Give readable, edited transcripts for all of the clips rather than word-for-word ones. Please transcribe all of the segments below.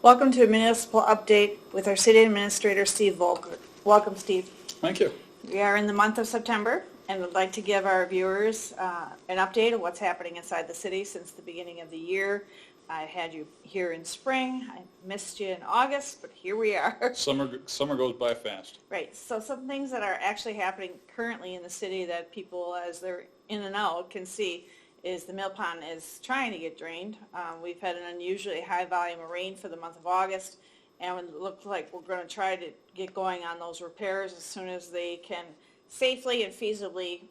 Welcome to a municipal update with our city administrator, Steve Volkert. Welcome, Steve. Thank you. We are in the month of September and would like to give our viewers an update of what's happening inside the city since the beginning of the year. I had you here in spring. I missed you in August, but here we are. Summer goes by fast. Right. So some things that are actually happening currently in the city that people, as they're in and out, can see is the mill pond is trying to get drained. We've had an unusually high volume of rain for the month of August, and it looks like we're going to try to get going on those repairs as soon as they can safely and feasibly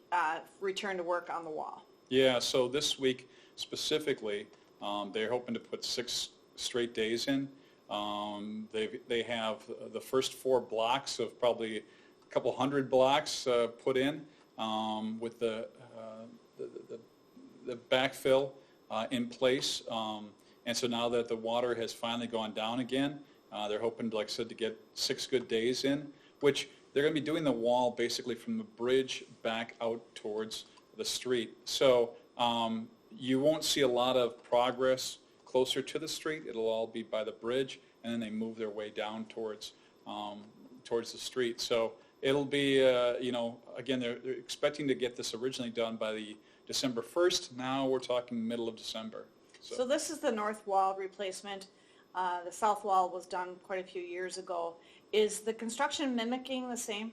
return to work on the wall. Yeah, so this week specifically, they're hoping to put 6 straight days in. They have the first 4 blocks of probably a couple hundred blocks put in with the backfill in place, and so now that the water has finally gone down again, they're hoping, like I said, to get 6 good days in, which they're going to be doing the wall basically from the bridge back out towards the street. So you won't see a lot of progress closer to the street. It'll all be by the bridge, and then they move their way down towards the street. So it'll be, again, they're expecting to get this originally done by the December 1st. Now we're talking middle of December. So this is the north wall replacement. The south wall was done quite a few years ago. Is the construction mimicking the same?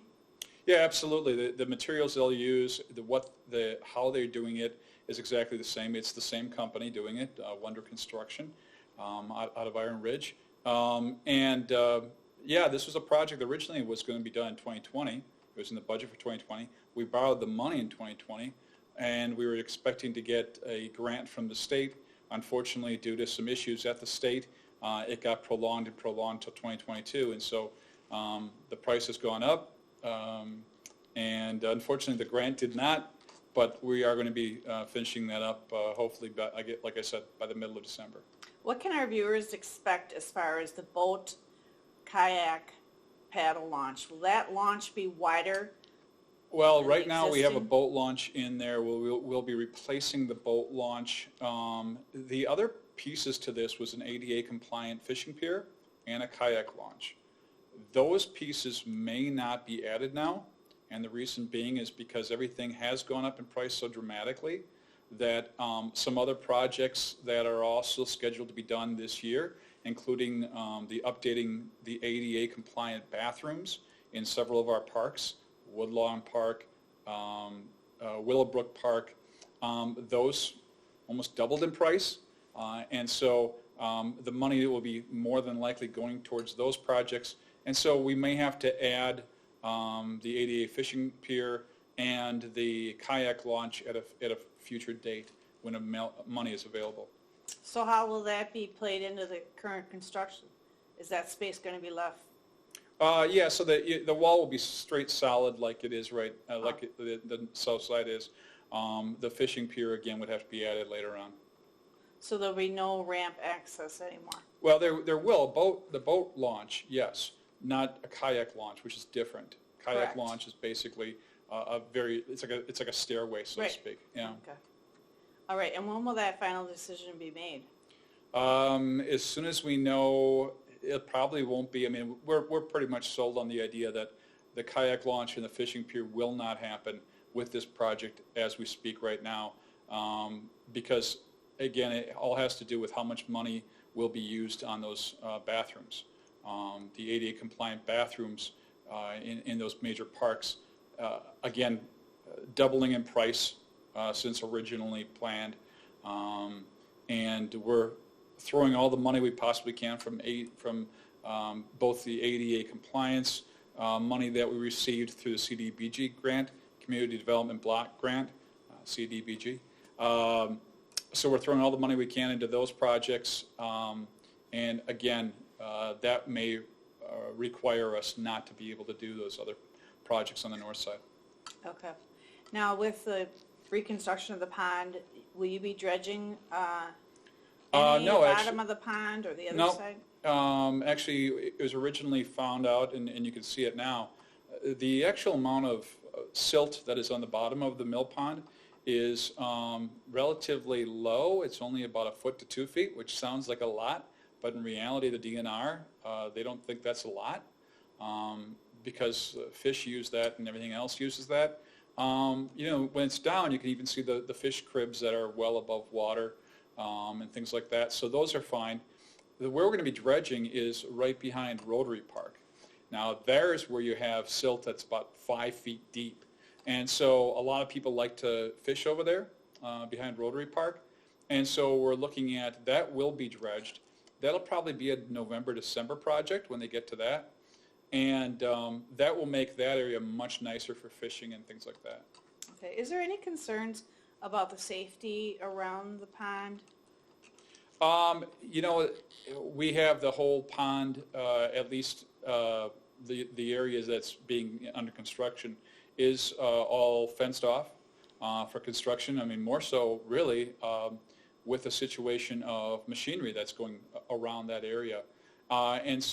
Yeah, absolutely. The materials they'll use, how they're doing it is exactly the same. It's the same company doing it, Wonder Construction, out of Iron Ridge. Yeah, this was a project that originally was going to be done in 2020. It was in the budget for 2020. We borrowed the money in 2020. And we were expecting to get a grant from the state. Unfortunately, due to some issues at the state, it got prolonged until 2022, and so the price has gone up, and unfortunately the grant did not, but we are going to be finishing that up hopefully, like I said, by the middle of December. What can our viewers expect as far as the boat, kayak, paddle launch? Will that launch be wider? Well, right now we have a boat launch in there. We'll be replacing the boat launch. The other pieces to this was an ADA compliant fishing pier and a kayak launch. Those pieces may not be added now, and the reason being is because everything has gone up in price so dramatically that some other projects that are also scheduled to be done this year, including the updating the ADA compliant bathrooms in several of our parks, Woodlawn Park, Willowbrook Park, those almost doubled in price, and so the money will be more than likely going towards those projects, and so we may have to add the ADA fishing pier and the kayak launch at a future date when money is available. So how will that be played into the current construction? Is that space going to be left? Yeah, so the wall will be straight solid like it is like the south side is. The fishing pier, again, would have to be added later on. So there'll be no ramp access anymore? Well, there will. The boat launch, yes, not a kayak launch, which is different. Kayak Correct. launch is basically it's like a stairway, so to speak. Yeah. Okay. All right, and when will that final decision be made? As soon as we know. It probably won't be. I mean, we're pretty much sold on the idea that the kayak launch and the fishing pier will not happen with this project as we speak right now, because again, it all has to do with how much money will be used on those bathrooms. The ADA compliant bathrooms in those major parks, again, doubling in price since originally planned, and we're throwing all the money we possibly can from both the ADA compliance money that we received through the CDBG grant, Community Development Block Grant, CDBG. So we're throwing all the money we can into those projects, and again, that may require us not to be able to do those other projects on the north side. Okay. Now, with the reconstruction of the pond, will you be dredging No, the bottom actually, of the pond or the other no. side? Actually, it was originally found out, and you can see it now. The actual amount of silt that is on the bottom of the mill pond is relatively low. It's only about 1 foot to 2 feet, which sounds like a lot, but in reality, the DNR, they don't think that's a lot, because fish use that and everything else uses that. When it's down, you can even see the fish cribs that are well above water, and things like that. So those are fine. Where we're going to be dredging is right behind Rotary Park. Now, there's where you have silt that's about 5 feet deep. And so a lot of people like to fish over there behind Rotary Park. And so we're looking at, that will be dredged. That'll probably be a November, December project when they get to that. And that will make that area much nicer for fishing and things like that. Okay, is there any concerns about the safety around the pond? We have the whole pond, at least the areas that's being under construction is all fenced off for construction. I mean, more so really with the situation of machinery that's going around that area. And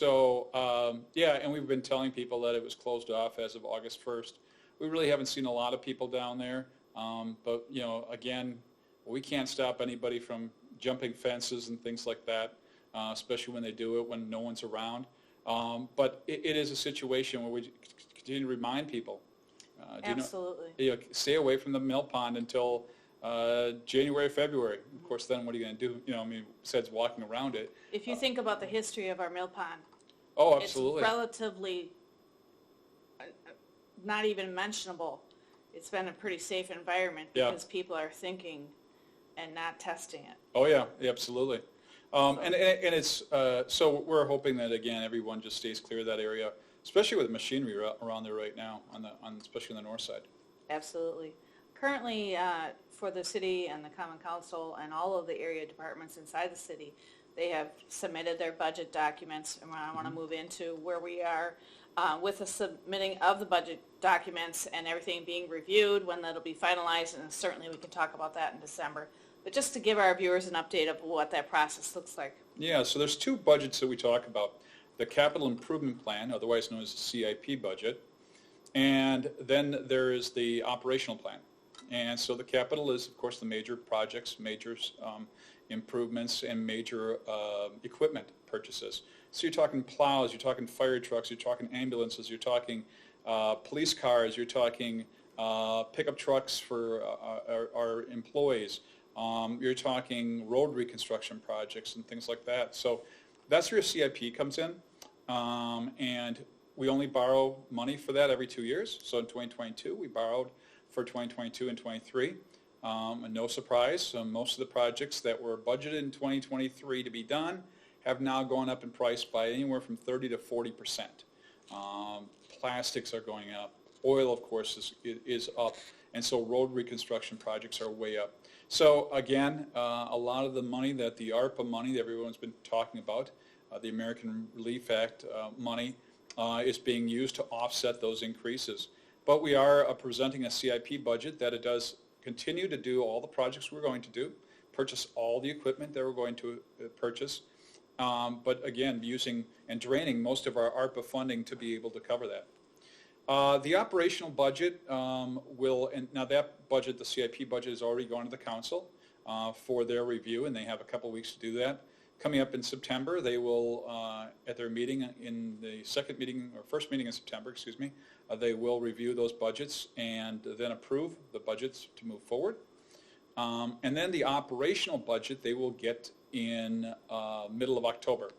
we've been telling people that it was closed off as of August 1st. We really haven't seen a lot of people down there, but again, we can't stop anybody from jumping fences and things like that, especially when they do it when no one's around. But it is a situation where we continue to remind people. Absolutely. Stay away from the mill pond until January, February. Of course, then what are you going to do? Besides walking around it. If you think about the history of our mill pond, oh, absolutely. It's relatively not even mentionable. It's been a pretty safe environment because people are thinking and not testing it. Oh yeah, absolutely. And it's so we're hoping that again everyone just stays clear of that area, especially with machinery around there right now, especially on the north side. Absolutely. Currently, for the city and the Common Council and all of the area departments inside the city, they have submitted their budget documents, and I want to move into where we are with the submitting of the budget documents and everything being reviewed, when that'll be finalized, and certainly we can talk about that in December. But just to give our viewers an update of what that process looks like. Yeah, so there's two budgets that we talk about. The Capital Improvement Plan, otherwise known as the CIP budget, and then there is the operational plan. And so the capital is, of course, the major projects, major improvements, and major equipment purchases. So you're talking plows, you're talking fire trucks, you're talking ambulances, you're talking police cars, you're talking pickup trucks for our employees. You're talking road reconstruction projects and things like that. So that's where CIP comes in. And we only borrow money for that every 2 years. So in 2022, we borrowed for 2022 and 23. And no surprise, most of the projects that were budgeted in 2023 to be done have now gone up in price by anywhere from 30 to 40%. Plastics are going up. Oil, of course, is up. And so road reconstruction projects are way up. So again, a lot of the money that the ARPA money that everyone's been talking about, the American Relief Act money, is being used to offset those increases. But we are presenting a CIP budget that it does continue to do all the projects we're going to do, purchase all the equipment that we're going to purchase, but again, using and draining most of our ARPA funding to be able to cover that. The operational budget now that budget, the CIP budget, has already gone to the council for their review, and they have a couple weeks to do that. Coming up in September, they will, at their meeting in the first meeting in September, they will review those budgets and then approve the budgets to move forward. And then the operational budget they will get in middle of October.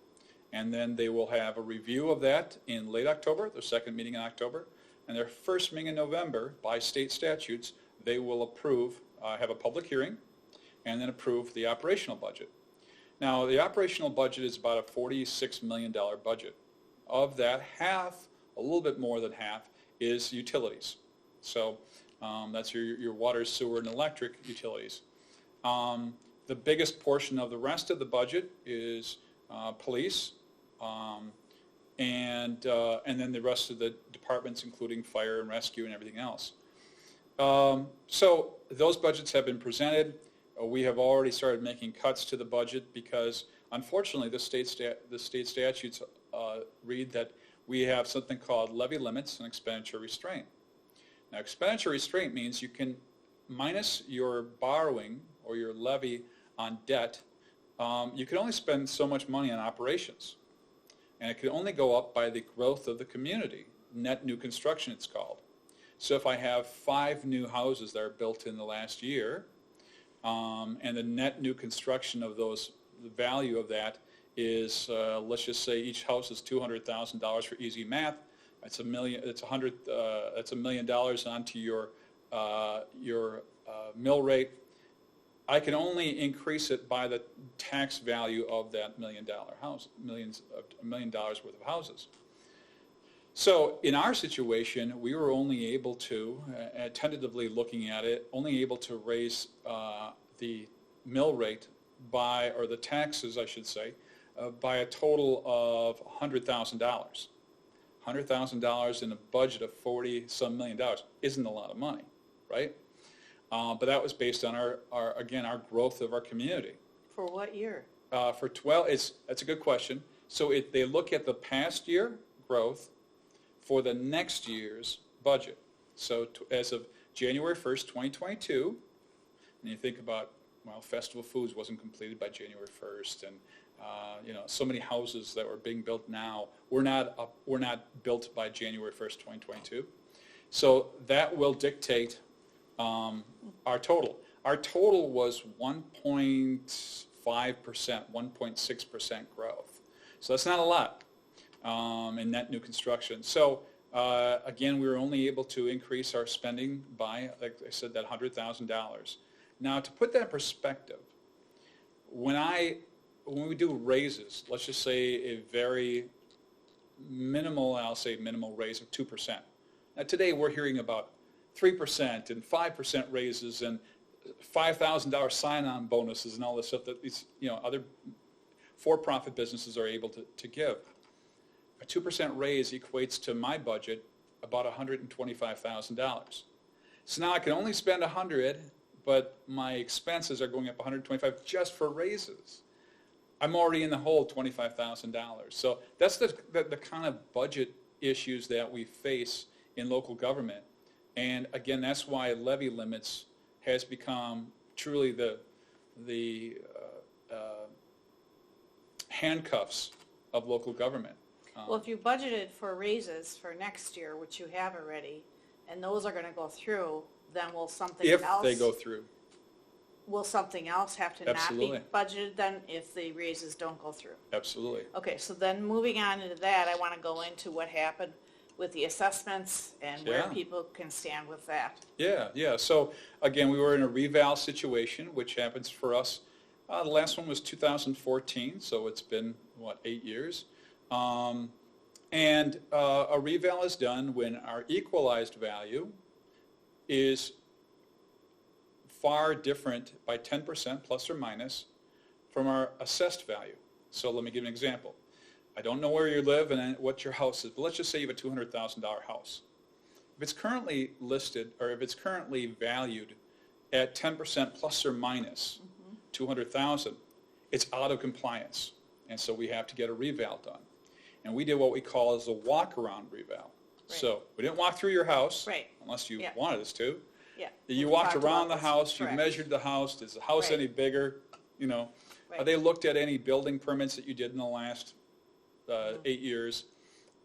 And then they will have a review of that in late October, their second meeting in October. And their first meeting in November, by state statutes, they will approve, have a public hearing, and then approve the operational budget. Now, the operational budget is about a $46 million budget. Of that, half, a little bit more than half, is utilities. So that's your water, sewer, and electric utilities. The biggest portion of the rest of the budget is police, and then the rest of the departments, including fire and rescue and everything else. So those budgets have been presented. We have already started making cuts to the budget because, unfortunately, the state statutes read that we have something called levy limits and expenditure restraint. Now, expenditure restraint means you can minus your borrowing or your levy on debt you can only spend so much money on operations. And it can only go up by the growth of the community, net new construction it's called. So if I have 5 new houses that are built in the last year, and the net new construction of those, the value of that is, let's just say each house is $200,000 for easy math. It's $1 million. It's $1 million onto your mill rate. I can only increase it by the tax value of that $1 million house, $1 million worth of houses. So in our situation, we were only able to, tentatively looking at it, only able to raise the mill rate by, or the taxes, I should say, by a total of $100,000. $100,000 in a budget of $40-some million isn't a lot of money, right? But that was based on our growth of our community. For what year? For 12, that's a good question. So they look at the past year growth for the next year's budget. So as of January 1st, 2022, and you think about, well, Festival Foods wasn't completed by January 1st, and so many houses that were being built now were not built by January 1st, 2022. So that will dictate our total. Our total was 1.5%, 1.6% growth. So that's not a lot in net new construction. So again, we were only able to increase our spending by, like I said, that $100,000. Now, to put that in perspective, when we do raises, let's just say a very minimal, I'll say minimal raise of 2%. Now, today we're hearing about 3% and 5% raises and $5,000 sign-on bonuses and all this stuff that these other for-profit businesses are able to give. A 2% raise equates to my budget about $125,000. So now I can only spend $100, but my expenses are going up $125 just for raises. I'm already in the hole $25,000. So that's the kind of budget issues that we face in local government. And again, that's why levy limits has become truly the handcuffs of local government. Well, if you budgeted for raises for next year, which you have already, and those are going to go through, then will something else? If they go through. Will something else have to Absolutely. not be budgeted then if the raises don't go through? Absolutely. Okay, so then moving on into that, I want to go into what happened with the assessments and where people can stand with that. Yeah. So again, we were in a reval situation, which happens for us. The last one was 2014, so it's been, 8 years. And a reval is done when our equalized value is far different by 10% plus or minus from our assessed value. So let me give you an example. I don't know where you live and what your house is, but let's just say you have a $200,000 house. If it's currently listed, or if it's currently valued at 10% plus or minus $200,000, it's out of compliance. And so we have to get a reval done. And we did what we call as a walk-around reval. Right. So we didn't walk through your house, unless you wanted us to. Yeah. You walked around the house, you measured the house. Is the house any bigger? They looked at any building permits that you did in the last 8 years.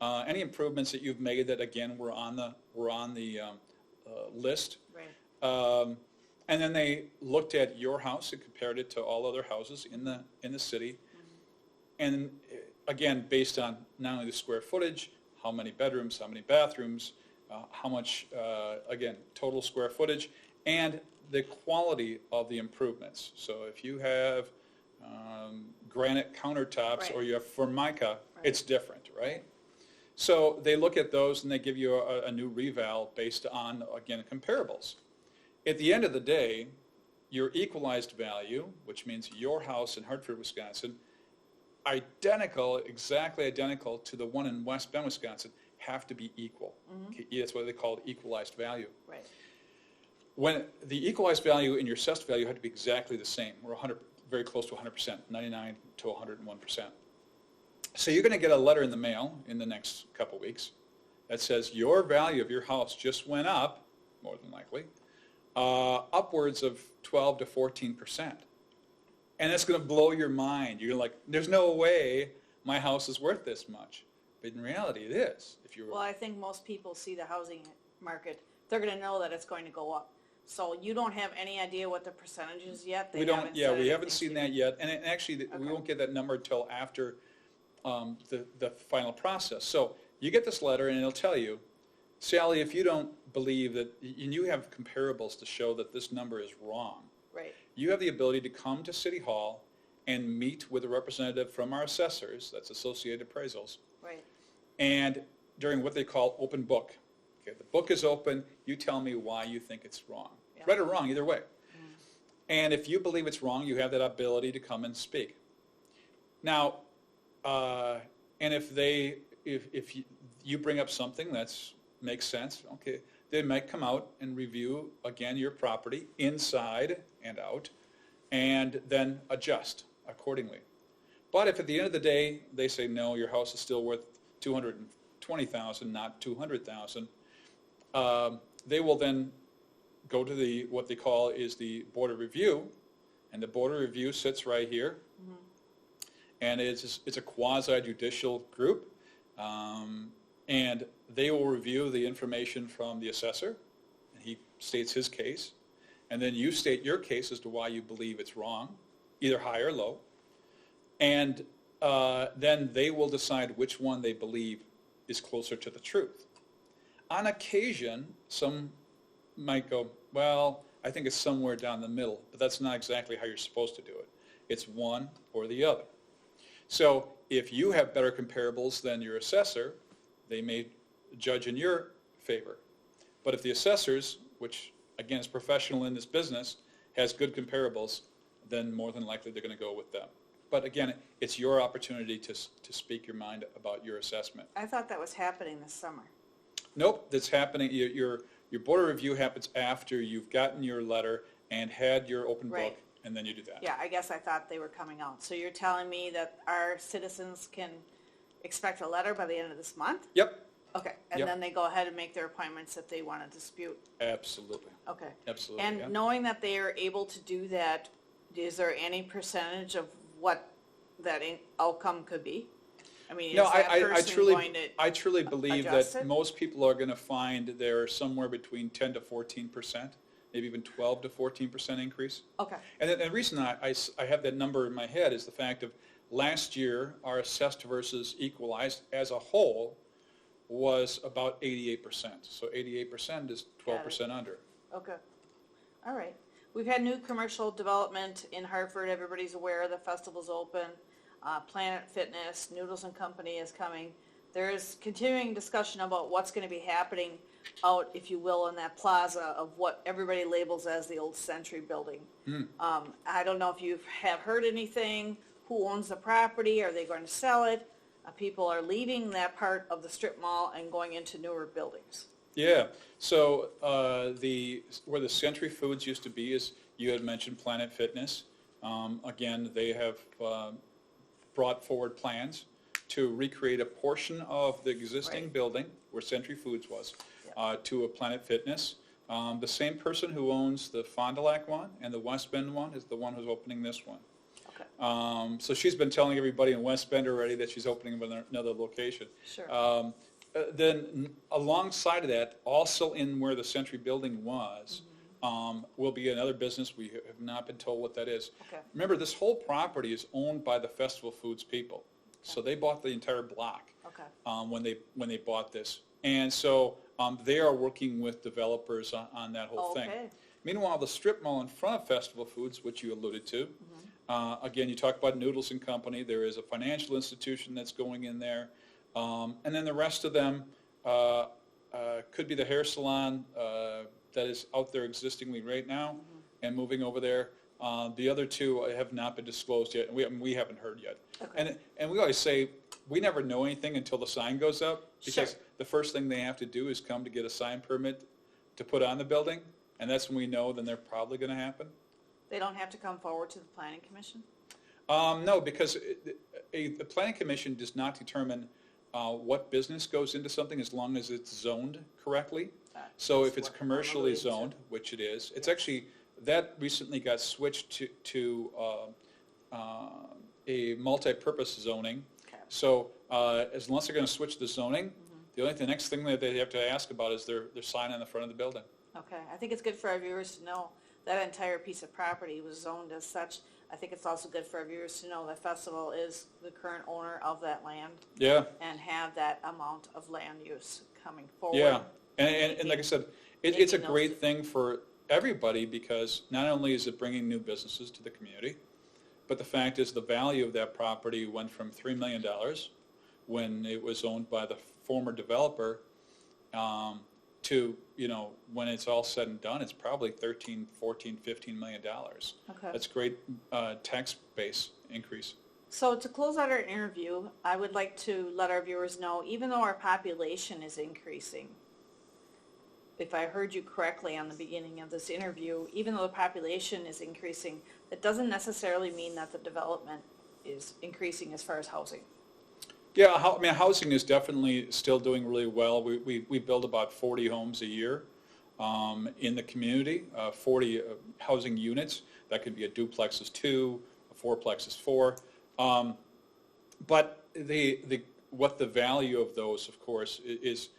Any improvements that you've made that, again, were on the list. Right. And then they looked at your house and compared it to all other houses in the city. And again, based on not only the square footage, how many bedrooms, how many bathrooms, how much, again, total square footage, and the quality of the improvements. So if you have granite countertops or you have Formica, it's different, right? So they look at those and they give you a new reval based on, again, comparables. At the end of the day, your equalized value, which means your house in Hartford, Wisconsin, exactly identical to the one in West Bend, Wisconsin, have to be equal. Okay, that's what they call equalized value. Right. When the equalized value and your assessed value had to be exactly the same, we're very close to 100%, 99 to 101%. So you're going to get a letter in the mail in the next couple weeks that says your value of your house just went up, more than likely, upwards of 12 to 14%. And it's going to blow your mind. You're like, there's no way my house is worth this much. But in reality, it is. If you Well, I think most people see the housing market, they're going to know that it's going to go up. So you don't have any idea what the percentage is yet? we haven't seen that yet. And actually, we won't get that number until after the final process. So you get this letter, and it'll tell you, Sally, if you don't believe that, and you have comparables to show that this number is wrong, Right. you have the ability to come to City Hall and meet with a representative from our assessors, that's Associated Appraisals, Right. and during what they call open book. Okay, the book is open, you tell me why you think it's wrong. Yeah. Right or wrong, either way. And if you believe it's wrong, you have that ability to come and speak. Now, and if you bring up something that makes sense, okay, they might come out and review, again, your property inside and out, and then adjust accordingly. But if at the end of the day, they say, no, your house is still worth $220,000, not $200,000, they will then go to what they call is the Board of Review, and the Board of Review sits right here, and it's a quasi-judicial group, and they will review the information from the assessor, and he states his case, and then you state your case as to why you believe it's wrong, either high or low, and then they will decide which one they believe is closer to the truth. On occasion, some might go, well, I think it's somewhere down the middle, but that's not exactly how you're supposed to do it. It's one or the other. So if you have better comparables than your assessor, they may judge in your favor. But if the assessors, which again is professional in this business, has good comparables, then more than likely they're going to go with them. But again, it's your opportunity to speak your mind about your assessment. I thought that was happening this summer. Nope, that's happening. Your Board of Review happens after you've gotten your letter and had your open book, Right. and then you do that. Yeah, I guess I thought they were coming out. So you're telling me that our citizens can expect a letter by the end of this month? Yep, Okay, and Yep. then they go ahead and make their appointments if they want to dispute? absolutely. Okay. Absolutely, And yeah. knowing that they are able to do that, is there any percentage of what that outcome could be? I mean, is No, that I person truly, going to? I truly believe adjust that it? most people are going to find they're somewhere between 10 to 14%, maybe even 12 to 14% increase. Okay, And the reason I have that number in my head is the fact of last year, our assessed versus equalized as a whole was about 88%. So 88% is 12% under. okay. All right. We've had new commercial development in Hartford. Everybody's aware the festival's open. Planet Fitness, Noodles and Company is coming. There is continuing discussion about what's going to be happening out, if you will, in that plaza of what everybody labels as the old Century building. I don't know if you have heard anything. Who owns the property? Are they going to sell it? People are leaving that part of the strip mall and going into newer buildings. Yeah, so where the Century Foods used to be is, you had mentioned Planet Fitness. Again, they have brought forward plans to recreate a portion of the existing Right. building where Century Foods was to a Planet Fitness. The same person who owns the Fond du Lac one and the West Bend one is the one who's opening this one. Okay. So she's been telling everybody in West Bend already that she's opening another location. Sure. Then alongside of that, also in where the Century building was, will be another business. We have not been told what that is. Okay. Remember, this whole property is owned by the Festival Foods people. So they bought the entire block Okay. when they bought this. And so they are working with developers on that whole thing. Okay. Meanwhile, the strip mall in front of Festival Foods, which you alluded to, again, you talk about Noodles and Company. There is a financial institution that's going in there. And then the rest of them could be the hair salon that is out there existingly right now and moving over there. The other two have not been disclosed yet, and we haven't heard yet. Okay. And we always say we never know anything until the sign goes up, because Sure. the first thing they have to do is come to get a sign permit to put on the building, and that's when we know then they're probably going to happen. They don't have to come forward to the planning commission? No, because the planning commission does not determine what business goes into something as long as it's zoned correctly. So That's if it's what I'm commercially alluding to. zoned, which it is, it's actually, that recently got switched to a multi-purpose zoning. Okay. So unless they're going to switch the zoning, the next thing that they have to ask about is their sign on the front of the building. Okay, I think it's good for our viewers to know that entire piece of property was zoned as such. I think it's also good for our viewers to know that Festival is the current owner of that land. Yeah. And have that amount of land use coming forward. Yeah, and like I said, it's a great thing for everybody because not only is it bringing new businesses to the community, but the fact is the value of that property went from $3 million when it was owned by the former developer to, when it's all said and done, it's probably $13, $14, $15 million. Okay. That's great tax base increase. So to close out our interview, I would like to let our viewers know, even though our population is increasing, if I heard you correctly on the beginning of this interview, even though the population is increasing, that doesn't necessarily mean that the development is increasing as far as housing. Yeah, housing is definitely still doing really well. We build about 40 homes a year in the community, 40 housing units. That could be a duplex is 2, a fourplex is 4. But what the value of those, of course, is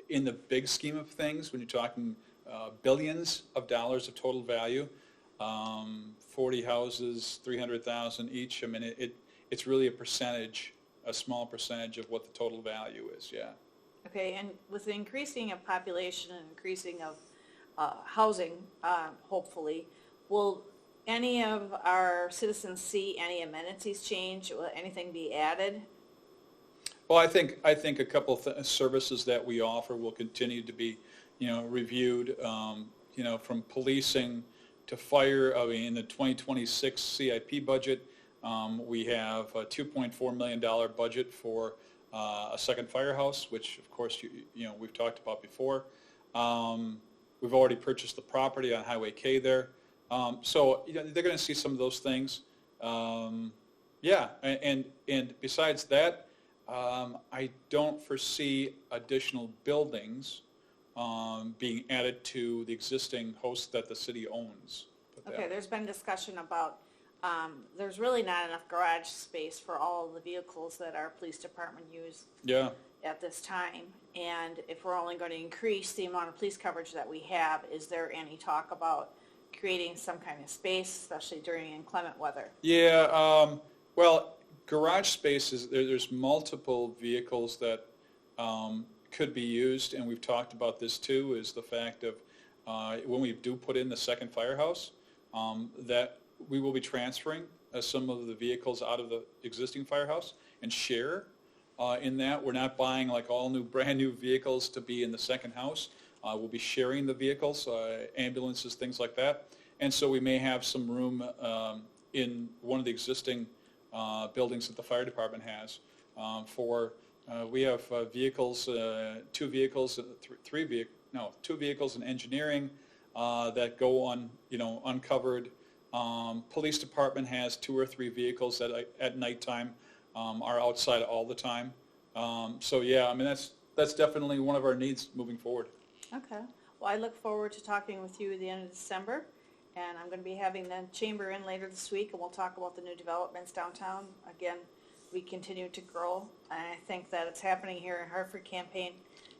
in the big scheme of things, when you're talking billions of dollars of total value, 40 houses, 300,000 each, it's really a small percentage of what the total value is, yeah. Okay, and with the increasing of population and increasing of housing, hopefully, will any of our citizens see any amenities change? Will anything be added? Well, I think a couple services that we offer will continue to be, reviewed. From policing to fire. In the 2026 CIP budget, we have a $2.4 million budget for a second firehouse, which of course we've talked about before. We've already purchased the property on Highway K there. So they're going to see some of those things. Yeah, and besides that, I don't foresee additional buildings being added to the existing host that the city owns. Okay, there's been discussion about there's really not enough garage space for all of the vehicles that our police department use at this time. And if we're only going to increase the amount of police coverage that we have, is there any talk about creating some kind of space, especially during inclement weather? Yeah, well, garage spaces, there's multiple vehicles that could be used, and we've talked about this too, is the fact of when we do put in the second firehouse, that we will be transferring some of the vehicles out of the existing firehouse and share in that. We're not buying like all new, brand new vehicles to be in the second house. We'll be sharing the vehicles, ambulances, things like that. And so we may have some room in one of the existing buildings that the fire department has we have vehicles, two vehicles in engineering that go on, uncovered. Police department has 2 or 3 vehicles that at nighttime are outside all the time. So yeah, that's definitely one of our needs moving forward. Okay. Well, I look forward to talking with you at the end of December, and I'm going to be having the chamber in later this week, and we'll talk about the new developments downtown. Again, we continue to grow, and I think that it's happening here in Hartford campaign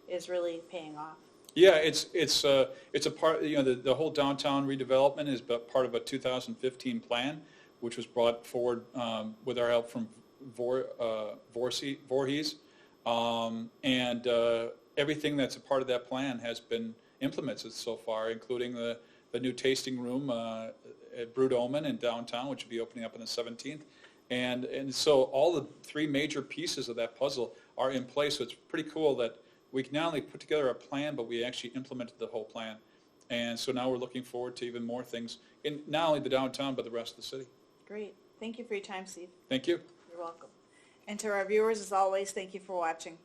is really paying off. Yeah, it's a part. The whole downtown redevelopment is part of a 2015 plan, which was brought forward with our help from Voorhees, and everything that's a part of that plan has been implemented so far, including the new tasting room at Brood Omen in downtown, which will be opening up on the 17th. And so all the 3 major pieces of that puzzle are in place. So it's pretty cool that we can not only put together a plan, but we actually implemented the whole plan. And so now we're looking forward to even more things in not only the downtown, but the rest of the city. Great. Thank you for your time, Steve. Thank you. You're welcome. And to our viewers, as always, thank you for watching.